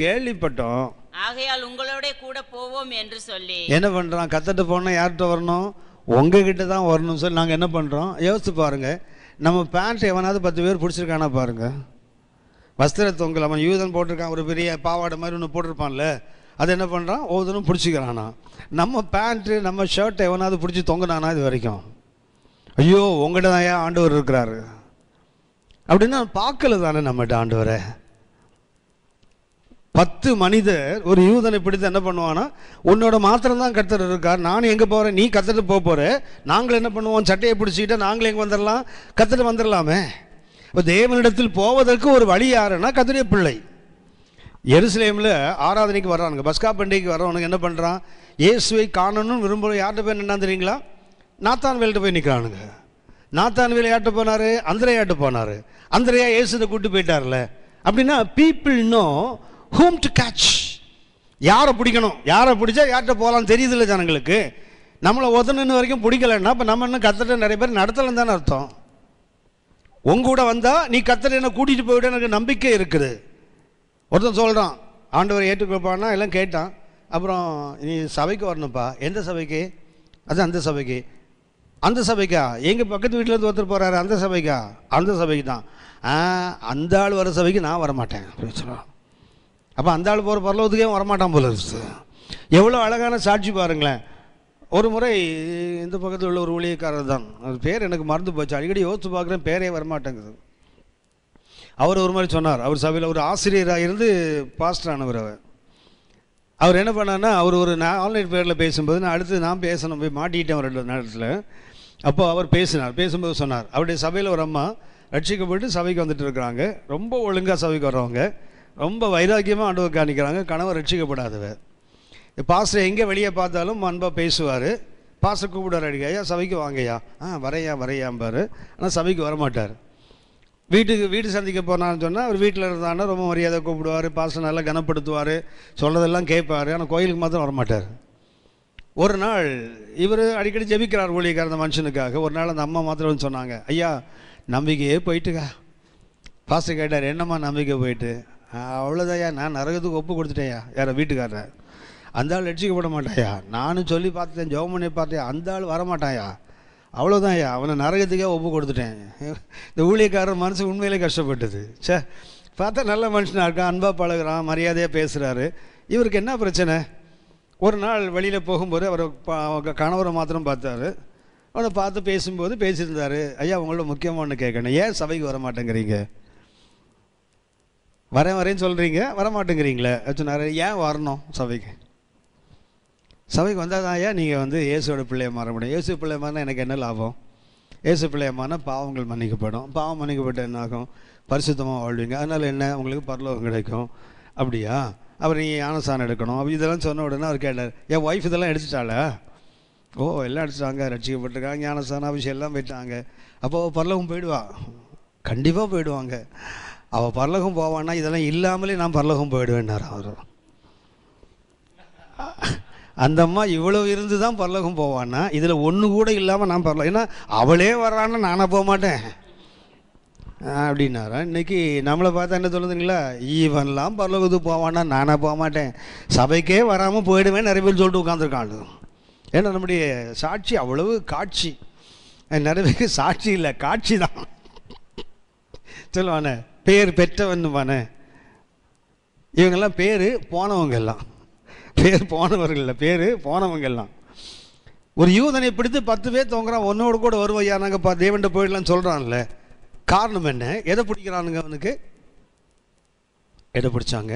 கேள்விப்பட்டோம். ஆகையால் உங்களோட கூட போவோம் என்று சொல்லி என்ன பண்றான்? கர்த்தர்ட்ட போனா யார்கிட்ட வரணும்? உங்ககிட்ட தான் வரணும் சொல்லி நாங்கள் என்ன பண்றோம்? யோசிச்சு பாருங்க. நம்ம பேண்ட் எவனாவது 10 பேர் பிடிச்சிருக்கானா பாருங்க. வஸ்திர தொங்கல் அவன் யூதன் போட்டிருக்கான், ஒரு பெரிய பாவாடை மாதிரி ஒன்று போட்டிருப்பான்ல, அது என்ன பண்றான்? ஒவ்வொருத்தரும் பிடிச்சிக்கிறானா. நம்ம பேண்ட்டு நம்ம ஷர்ட் எவனாவது பிடிச்சி தொங்கினானா இது வரைக்கும்? ஐயோ உங்கள்கிட்ட தான் ஏன் ஆண்டவர் இருக்கிறாரு அப்படின்னா பார்க்கல தானே நம்மகிட்ட ஆண்டவரை. 10 மனிதர் ஒரு யூதனை பிடித்து என்ன பண்ணுவானா? உன்னோட மாத்திரம் தான் கர்த்தர் இருக்கார், நான் எங்கே போகிறேன், நீ கர்த்தர்கிட்ட போகிற, நாங்கள் என்ன பண்ணுவோம்? சட்டையை பிடிச்சிக்கிட்டு நாங்களே எங்கே வந்துடலாம்? கர்த்தர்கிட்ட வந்துடலாமே. இப்போ தேவனிடத்தில் போவதற்கு ஒரு வழி யாருன்னா கர்த்தருடைய பிள்ளை. எருசலேமில் ஆராதனைக்கு வர்றானுங்க, பஸ்கா பண்டிகைக்கு வர்றவனுக்கு என்ன பண்ணுறான்? இயேசுவை காணணும்னு விரும்புகிற யார்கிட்ட பேர் என்ன தெரியுங்களா? நாத்தான்வேல்கிட்ட போய் நிற்கிறானுங்க. நாத்தான்வேல் யார்கிட்ட போனார்? அந்திரேயாட்ட போனார். அந்திரேயா இயேசுவை கூட்டு போயிட்டார்ல. அப்படின்னா people know whom to catch. யாரை பிடிக்கணும், யாரை பிடிச்சா யார்கிட்ட போகலான்னு தெரியுதில்ல ஜனங்களுக்கு. நம்மளை ஒதனு வரைக்கும் பிடிக்கலன்னா இப்போ நம்ம இன்னும் கத்தட்ட நிறைய பேர் நடத்தலன்னு தானே அர்த்தம். உங்கூட வந்தால் நீ கத்தட்ட என்ன கூட்டிகிட்டு போய்விட எனக்கு நம்பிக்கை இருக்குது. ஒருத்தன் சொல்கிறான் ஆண்டவர் ஏற்றுக்கொள்ப்பான்னா எல்லாம் கேட்டான். அப்புறம் நீ சபைக்கு வரணும்ப்பா. எந்த சபைக்கு? அது அந்த சபைக்கு. அந்த சபைக்கா? எங்கள் பக்கத்து வீட்டிலேருந்து ஒருத்தர் போகிறாரு, அந்த சபைக்கா? அந்த சபைக்கு தான். அந்த ஆள் வர சபைக்கு நான் வரமாட்டேன் அப்படின்னு சொல்லுவான். அப்போ அந்த ஆள் போகிற பரலோகத்துக்கே வரமாட்டான் போல இருக்குது. எவ்வளோ அழகான சாட்சி பாருங்களேன். ஒரு முறை இந்த பக்கத்தில் உள்ள ஒரு ஊழியக்காரர் தான், அது பேர் எனக்கு மறந்து போச்சு, அடிக்கடி யோசித்து பார்க்குறேன், பேரே வரமாட்டேங்குது. அவர் ஒரு மாதிரி சொன்னார். அவர் சபையில் ஒரு ஆசிரியராக இருந்து பாஸ்டர் ஆனவர். அவர் என்ன பண்ணார்னா, அவர் ஒரு ஆன்லைன் பேரில் பேசும்போது நான் பேசணும் போய் மாட்டிக்கிட்டேன் ஒரு நேரத்தில். அப்போ அவர் பேசும்போது சொன்னார், அவருடைய சபையில் ஒரு அம்மா ரட்சிக்கப்பட்டு சபைக்கு வந்துட்டு இருக்கிறாங்க. ரொம்ப ஒழுங்காக சபைக்கு வர்றவங்க, ரொம்ப வைராக்கியமாக ஆண்டவர் காணிக்கிறாங்க. கணவர் ரட்சிக்கப்படாதவர். பாஸ்டர் எங்கே வெளியே பார்த்தாலும் அன்பாக பேசுவார். பாஸ்டர் கூப்பிடுவார், அடிக்க ஐயா சபைக்கு வாங்கய்யா. வரையாம்பார். ஆனால் சபைக்கு வரமாட்டார். வீட்டு சந்திக்க போனான்னு சொன்னால் அவர் வீட்டில் இருந்தான்னா ரொம்ப மரியாதை கூப்பிடுவார். பாஸ்டர் நல்லா கனப்படுத்துவார், சொல்கிறதெல்லாம் கேட்பார். ஆனால் கோயிலுக்கு மாத்திரம் வரமாட்டார். ஒரு நாள் இவர் அடிக்கடி ஜெபிக்கிறார் ஊழியக்கார அந்த மனுஷனுக்காக. ஒரு நாள் அந்த அம்மா மாத்திரம் சொன்னாங்க, ஐயா நம்பிக்கையே போயிட்டுக்கா. பாஸ்டர் கேட்டார், என்னம்மா நம்பிக்கை போயிட்டு? அவ்வளோதாயா, நான் நரகத்துக்கு ஒப்பு கொடுத்துட்டேயா. யாரை? வீட்டுக்காரர். அந்த ஆள் ரட்சிக்கப்பட மாட்டாயா. நானும் சொல்லி பார்த்துட்டேன், ஜெபம் பண்ணி பார்த்தேன், அந்த ஆள் வரமாட்டாயா. அவ்வளோதான்யா, அவனை நரகத்துக்கே ஒப்பு கொடுத்துட்டேன். இந்த ஊழியக்காரர் மனசு உண்மையிலே கஷ்டப்பட்டது. பார்த்தா நல்ல மனுஷனாக இருக்கான், அன்பாக பழகுறான், மரியாதையாக பேசுகிறாரு. இவருக்கு என்ன பிரச்சனை? ஒரு நாள் வெளியில் போகும்போது அவர் கணவரை மாத்திரம் பார்த்தாரு. அவனை பார்த்து பேசும்போது பேசியிருந்தார், ஐயா உங்களோட முக்கியமான கேட்கணும், ஏன் சபைக்கு வர மாட்டேங்கிறீங்க? வரேன்னு சொல்கிறீங்க, வரமாட்டேங்கிறீங்களே சொன்னார். ஏன் வரணும் சபைக்கு? சபைக்கு வந்தால் தான் ஐயா நீங்கள் இயேசுவோட பிள்ளையை மாற முடியும். இயேசு பிள்ளைய மாறினா எனக்கு என்ன லாபம்? இயேசு பிள்ளைய மாறினா பாவங்கள் மன்னிக்கப்படும். பாவம் மன்னிக்கப்பட்ட என்ன ஆகும்? பரிசுத்தமாக வாழ்வீங்க. அதனால் என்ன, உங்களுக்கு பரலோகம் கிடைக்கும். அப்படியா? அப்புறம் நீங்கள் ஞானஸ்தானம் எடுக்கணும். அப்படி இதெல்லாம் சொன்ன உடனே அவர் கேட்டார், என் ஒய்ஃப் இதெல்லாம் எடுத்துட்டாளா? ஓ எல்லாம் எடுத்துட்டாங்க, ரட்சிக்கப்பட்டிருக்காங்க, ஞானஸ்தானம் விஷயம் எல்லாம் போயிட்டாங்க. அப்போது பரலோகம் போயிடுவா? கண்டிப்பாக போயிடுவாங்க. அவள் பரலோகம் போவான்னா இதெல்லாம் இல்லாமலே நான் பரலோகம் போயிடுவேன்னார் அவர். அந்த அம்மா இவ்வளவு இருந்து தான் பரலோகம் போவான்னா இதில் ஒன்று கூட இல்லாமல் நான் பரலோகம், ஏன்னா அவளே வர்றான்னா நானே போக மாட்டேன் அப்படின்னாரா. இன்றைக்கி நம்மளை பார்த்தா என்ன சொல்லுதுங்களா, ஈவன்லாம் பரலோகத்துக்கு போவான்னா நானே போக மாட்டேன், சபைக்கே வராமல் போயிடுவேன் நிறைய பேர் சொல்லிட்டு உட்காந்துருக்காங்க. ஏன்னா நம்முடைய சாட்சி அவ்வளவு காட்சி. நிறைய பேருக்கு சாட்சி இல்லை, காட்சி தான் சொல்லுவானே, பேர் பெற்றவன்னுவானே. இவங்கெல்லாம் பேர் போனவங்கெல்லாம், பேர் போனவர்கள், பேர் போனவங்கெல்லாம். ஒரு யூதனை பிடித்து 10 பேர் தொங்குறான், ஒன்னோடு கூட வருவையா நாங்கப்பா தேவன்ட்ட போயிடலான்னு சொல்கிறான்ல. காரணம் என்ன? எதை பிடிக்கிறானுங்க அவனுக்கு? எதை பிடிச்சாங்க?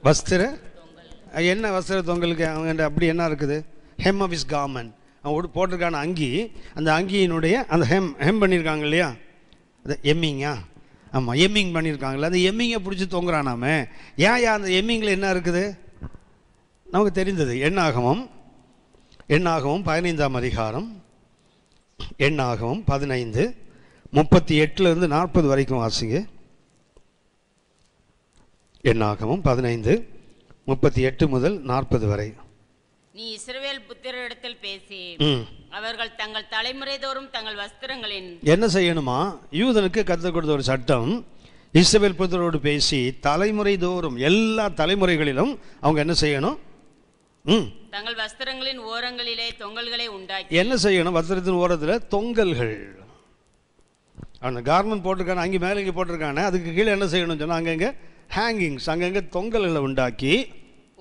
வஸ்திர. என்ன வஸ்திர தொங்கலுக்கு அவங்க அப்படி என்ன இருக்குது? Hem of is garment. அவன் போட்டிருக்கான அங்கி, அந்த அங்கியினுடைய அந்த ஹெம் பண்ணியிருக்காங்க இல்லையா, அது எம்மிங்கா? ஆமாம், எம்மிங் பண்ணியிருக்காங்களே, அந்த எம்மிங்கை பிடிச்சி தொங்குறானாமே. ஏன் அந்த எம்மிங்கில் என்ன இருக்குது நமக்கு தெரிந்தது. எண்ணாகமம் 15ஆம் அதிகாரம், எண்ணாகமம் 15 38 40 வரைக்கும் வாசிங்க. எண்ணாகமம் 15 38 முதல் 40 வரை. நீ இஸ்ரவேல் புத்திரரிடத்தில் பேசி அவர்கள் தங்கள் தலைமுறை தோறும் தங்கள் வஸ்திரங்களின் என்ன செய்யணுமா? யூதனுக்கு கற்றுக் கொடுத்த ஒரு சட்டம். இஸ்ரவேல் புத்திரரோடு பேசி தலைமுறை தோறும் எல்லா தலைமுறைகளிலும் அவங்க என்ன செய்யணும்? தங்கள் வஸ்திரங்களின் ஓரங்களிலே தொங்கல்களை உண்டாக்கி என்ன செய்யணும்? வஸ்திரத்தின் ஓரத்தில் தொங்கல்கள், அந்த கார்மெண்ட் போட்டிருக்கான அங்கே மேலே இங்கே போட்டிருக்கானே, அதுக்கு கீழே என்ன செய்யணும்னு சொன்னால் அங்கங்கே ஹேங்கிங்ஸ், அங்கங்கே தொங்கல்களை உண்டாக்கி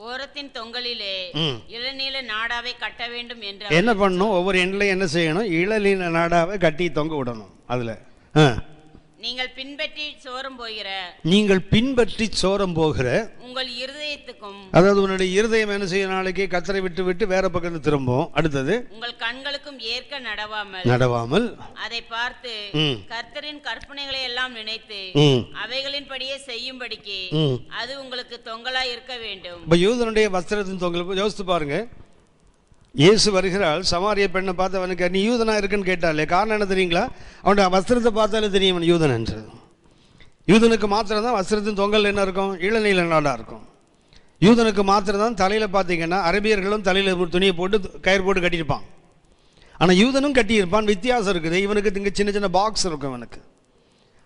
ஓரத்தின் தொங்கலிலே இளநீல நாடாவை கட்ட வேண்டும் என்று என்ன பண்ணணும்? ஒவ்வொரு எண்ணிலையும் என்ன செய்யணும்? இளநீல நாடாவை கட்டி தொங்க விடணும். அதில் நீங்கள் பின்பற்றி சோரம் போகிற உங்கள் இருதயத்துக்கும், அதாவது உன்னுடைய இருதயம் என்ன செய்ய, நாளைக்கு கத்தரை விட்டு விட்டு வேற பக்கம் திரும்பும். அடுத்தது உங்கள் கண்களுக்கும் ஏற்க நடவாமல் அதை பார்த்து கர்த்தரின் கற்பனைகளை எல்லாம் நினைத்து அவைகளின்படியே செய்யும்படிக்கு அது உங்களுக்கு தொங்கலா இருக்க வேண்டும். இப்ப யூதனுடைய வஸ்திரத்தின் தொங்கல் யோசித்து பாருங்க. இயேசு வருகிறாள், சமாரிய பெண்ணை பார்த்து அவனுக்கு நீ யூதனா இருக்குன்னு கேட்டாலே. காரணம் என்ன தெரியுங்களா? அவனுடைய வஸ்திரத்தை பார்த்தாலே தெரியும் அவன் யூதன் என்று. யூதனுக்கு மாத்திரம் தான் வஸ்திரத்தின் தொங்கல் என்ன இருக்கும்? இளநீல நாடாக இருக்கும். யூதனுக்கு மாத்திரம் தான் தலையில் பார்த்தீங்கன்னா, அரபியர்களும் தலையில் துணியை போட்டு கயிறு போட்டு கட்டியிருப்பான். ஆனால் யூதனும் கட்டியிருப்பான். வித்தியாசம் இருக்குது. இவனுக்கு இங்கே சின்ன சின்ன பாக்ஸ் இருக்கும். இவனுக்கு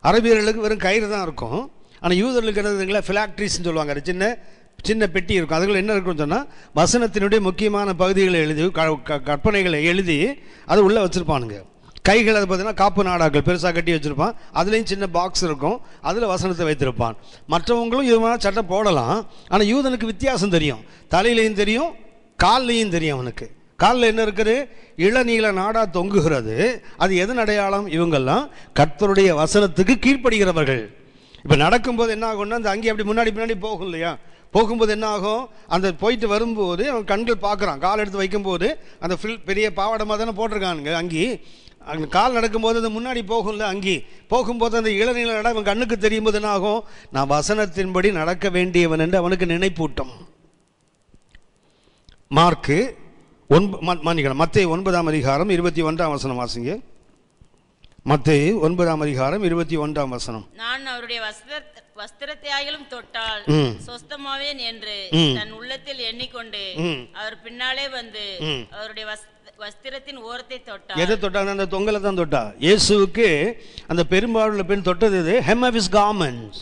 அரபியர்களுக்கு வெறும் கயிறு தான் இருக்கும். ஆனால் யூதர்களுக்கு என்னதுங்களா, ஃபிலாக்ட்ரிஸ்ன்னு சொல்லுவாங்க. சின்ன சின்ன பெட்டி இருக்கும். அதுக்குள்ள என்ன இருக்குன்னு சொன்னால் வசனத்தினுடைய முக்கியமான பகுதிகளை எழுதி கற்பனைகளை எழுதி அது உள்ளே வச்சுருப்பானுங்க. கைகள் அது பார்த்தீங்கன்னா காப்பு நாடாக்கள் பெருசாக கட்டி வச்சுருப்பான். அதுலேயும் சின்ன பாக்ஸ் இருக்கும், அதில் வசனத்தை வைத்திருப்பான். மற்றவங்களும் இது மாதிரி சட்டை போடலாம். ஆனால் யூதனுக்கு வித்தியாசம் தெரியும். தலையிலையும் தெரியும், கால்லையும் தெரியும். அவனுக்கு காலில் என்ன இருக்குது? இளநீல நாடா தொங்குகிறது. அது எதன் அடையாளம்? இவங்கெல்லாம் கர்த்தருடைய வசனத்துக்கு கீழ்ப்படுகிறவர்கள். இப்போ நடக்கும்போது என்ன ஆகும்னா, அந்த அங்கே அப்படி முன்னாடி போகும் இல்லையா? போகும்போது என்ன ஆகும்? அந்த போயிட்டு வரும்போது அவன் கண்கள் பார்க்குறான். கால் எடுத்து வைக்கும்போது அந்த பெரிய பாவாடமாக தானே போட்டிருக்கானுங்க அங்கி. அங்கே கால் நடக்கும்போது அது முன்னாடி போகும்ல அங்கி. போகும்போது அந்த இளநீல நட அவன் கண்ணுக்கு தெரியும் போது என்ன ஆகும்? நான் வசனத்தின்படி நடக்க வேண்டியவன் என்று அவனுக்கு நினைப்பூட்டம். மார்க்கு மத்தேயு 9ஆம் அதிகாரம் 21ஆம் வசனம் வாசிங்க. மத்தேயு 9ஆம் அதிகாரம் 21ஆம் வசனம். நான் அவருடைய வஸ்திரத்தையாயிலும் தொட்டால் சொஸ்தமாவேன் என்று தன் உள்ளத்தில் எண்ணிக்கொண்டு அவர் பின்னாலே வந்து அவருடைய வஸ்திரத்தின் ஓரத்தை தொட்டார். எதை தொட்டாங்க? அந்த தொங்கலை தான் தொட்டா. இயேசுவுக்கு அந்த பெரும்பாலுள்ள பெண் தொட்டது இது hem of his garments.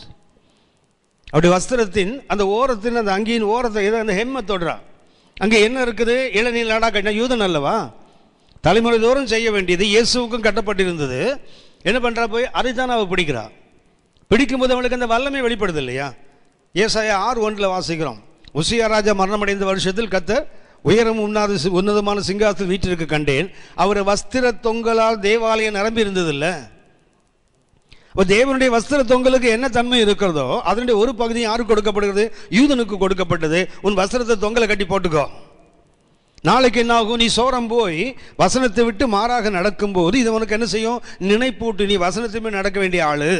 அவருடைய வஸ்திரத்தின் அந்த ஓரத்தின் அந்த அங்கியின் ஓரத்தை எதை அந்த ஹெம்மை தொடுறா. அங்கே என்ன இருக்குது? இளநீல நாடா கட்டினா. யூதன் அல்லவா? தலைமுறை தோறும் செய்ய வேண்டியது இயேசுவுக்கும் கட்டப்பட்டிருந்தது. என்ன பண்ணுறா? போய் அதைத்தான் அவள் பிடிக்கிறா. பிடிக்கும்போது அவளுக்கு அந்த வல்லமை வெளிப்படுது இல்லையா? ஏசாயா 6:1 வாசிக்கிறோம். உசியா ராஜா மரணமடைந்த வருஷத்தில் கர்த்தர் உயரம் உன்னதமான சிங்காசனத்தில் வீற்றிருக்க கண்டேன். அவர் வஸ்திர தொங்கலால் தேவாலயம் நிரம்பி இருந்ததில்ல. இப்போ தேவனுடைய வஸ்திர தொங்கலுக்கு என்ன தன்மை இருக்கிறதோ அதனுடைய ஒரு பகுதி யாருக்கு கொடுக்கப்படுகிறது? யூதனுக்கு கொடுக்கப்பட்டது. உன் வஸ்திரத்தை தொங்கலை கட்டி போட்டுக்கோ. நாளைக்கு என்ன ஆகும்? நீ சோரம் போய் வசனத்தை விட்டு மாறாக நடக்கும்போது இது உனக்கு என்ன செய்யும்? நினைப்பூட்டு. நீ வசனத்தையுமே நடக்க வேண்டிய ஆளு.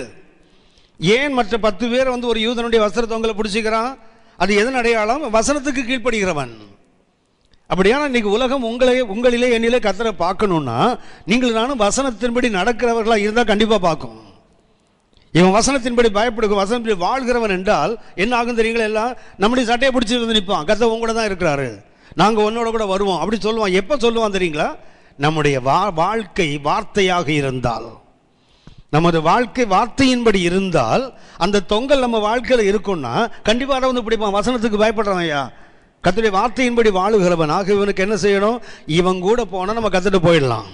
ஏன் மற்ற 10 பேர் வந்து ஒரு யூதனுடைய வஸ்திர தொங்கலை பிடிச்சிக்கிறான்? அது எதன் அடையாளம்? வசனத்துக்கு கீழ்ப்படுகிறவன். அப்படியான இன்னைக்கு உலகம் உங்களிலே என்னிலே கர்த்தரை பார்க்கணும்னா நீங்கள் நானும் வசனத்தின்படி நடக்கிறவர்களா இருந்தால் கண்டிப்பாக பார்க்கும். இவன் வசனத்தின்படி பயப்படுக்கும், வசனத்தின்படி வாழ்கிறவன் என்றால் என்ன ஆகும் தெரியுங்களா? எல்லாம் நம்முடைய சட்டையை பிடிச்சி வந்து நிற்பான். கர்த்தர் உங்க கூட தான் இருக்கிறாரு, நாங்கள் உன்னோட கூட வருவோம் அப்படி சொல்லுவான். எப்போ சொல்லுவான் தெரியுங்களா? நம்முடைய வாழ்க்கை வார்த்தையாக இருந்தால், நமது வாழ்க்கை வார்த்தையின்படி இருந்தால் அந்த தொங்கல் நம்ம வாழ்க்கையில் இருக்கும்னா கண்டிப்பாக அதை வந்து பிடிப்பான். வசனத்துக்கு பயப்படுறான். ஐயா கர்த்தருடைய வார்த்தையின்படி வாழுகிறவன் ஆக இவனுக்கு என்ன செய்யணும்? இவன் கூட போனால் நம்ம கர்த்தர்ட்ட போயிடலாம்.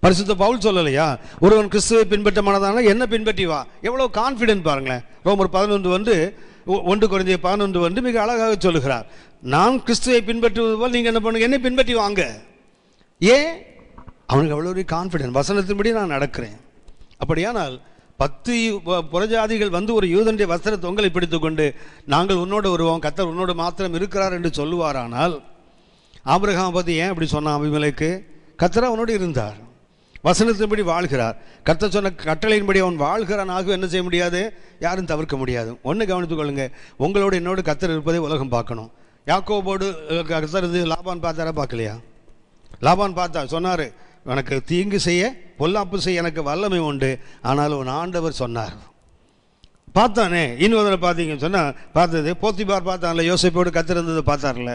பரிசுத்த பவுல் சொல்லலையா? ஒருவன் கிறிஸ்துவை பின்பற்ற மனதான என்ன பின்பற்றி வா. எவ்வளோ கான்ஃபிடென்ட் பாருங்களேன். ரோமர் 11 1 கொரிந்தியர் 11 மிக அழகாக சொல்லுகிறார். நான் கிறிஸ்துவை பின்பற்றுவது போல் நீங்கள் என்ன பண்ணுங்க, என்னை பின்பற்றி வாங்க. ஏன்? அவனுக்கு அவ்வளோ ஒரு கான்ஃபிடென்ட், வசனத்தின்படி நான் நடக்கிறேன். அப்படியானால் 10 புறஜாதிகள் வந்து ஒரு யூதனுடைய வஸ்திர தொங்கலை பிடித்து கொண்டு நாங்கள் உன்னோடு வருவோம், கர்த்தர் உன்னோடு மாத்திரம் இருக்கிறார் என்று சொல்லுவாரானால் ஆபிரகாம் பற்றி ஏன் அப்படி சொன்னான்? அபிமெலேக்கு கர்த்தர் அவனோடு இருந்தார், வசனத்தின்படி வாழ்கிறார். கர்த்தர் சொன்ன கட்டளையின்படி அவன் வாழ்கிறானாக என்ன செய்ய முடியாது? யாரும் தவிர்க்க முடியாது. ஒன்று கவனித்துக் கொள்ளுங்க, உங்களோடு என்னோடு கர்த்தர் இருப்பதை உலகம் பார்க்கணும். யாக்கோபோடு கர்த்தர் லாபான் பார்த்தாரா? பார்க்கலையா? லாபான் பார்த்தா சொன்னார், எனக்கு தீங்கு செய்ய பொல்லாப்பு செய்ய எனக்கு வல்லமை உண்டு, ஆனால் உன் ஆண்டவர் சொன்னார். பார்த்தானே. இன்னொரு பார்த்தீங்கன்னு சொன்னால் பார்த்தது போத்திபார் பார்த்தான்ல, யோசேப்போடு கர்த்தர் இருந்தது பார்த்தார்ல.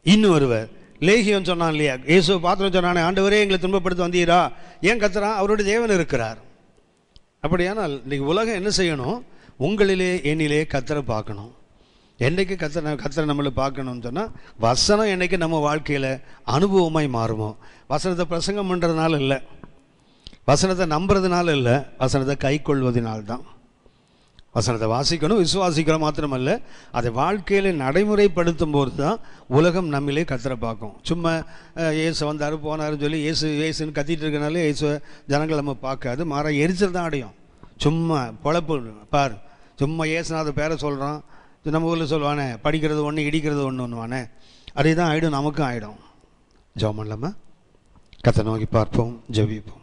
இன்னொருவர் லேகியம் சொன்னான் இல்லையா? இயேசு பாத்திரம் சொன்னானே, ஆண்டவரே எங்களை துன்பப்படுத்த வந்தீரா? ஏன் கர்த்தரா? அவருடைய தேவன் இருக்கிறார். அப்படியானால் இன்னைக்கு உலகம் என்ன செய்யணும்? உங்களிலே என்னிலே கர்த்தரை பார்க்கணும். என்றைக்கு கர்த்தரை நம்மளை பார்க்கணும்னு சொன்னால் வசனம் என்றைக்கு நம்ம வாழ்க்கையில் அனுபவமாய் மாறுமோ. வசனத்தை பிரசங்கம் பண்ணுறதுனால இல்லை, வசனத்தை நம்புறதுனால இல்லை, வசனத்தை கை கொள்வதனால்தான். வசனத்தை வாசிக்கணும், விசுவாசிக்கிறோம் மாத்திரமல்ல, அதை வாழ்க்கையில் நடைமுறைப்படுத்தும் போது தான் உலகம் நம்மளே கர்த்தரை பார்க்கும். சும்மா இயேசு வந்தார் போனாருன்னு சொல்லி இயேசுன்னு கத்திட்டு இருக்கனாலே இயேசு ஜனங்கள் நம்ம பார்க்காது, மாற எரிச்சல் தான் அடையும். சும்மா பொழப்பு பார், சும்மா இயேசுநாத பேரை சொல்கிறான். நம்ம ஊரில் சொல்லுவானே, படிக்கிறது ஒன்று இடிக்கிறது ஒன்றுவானே, அதே தான் ஆகிடும், நமக்கும் ஆகிடும். ஜெபம் பண்ணலாமா? கர்த்தரை நோக்கி பார்ப்போம், ஜெபிப்போம்.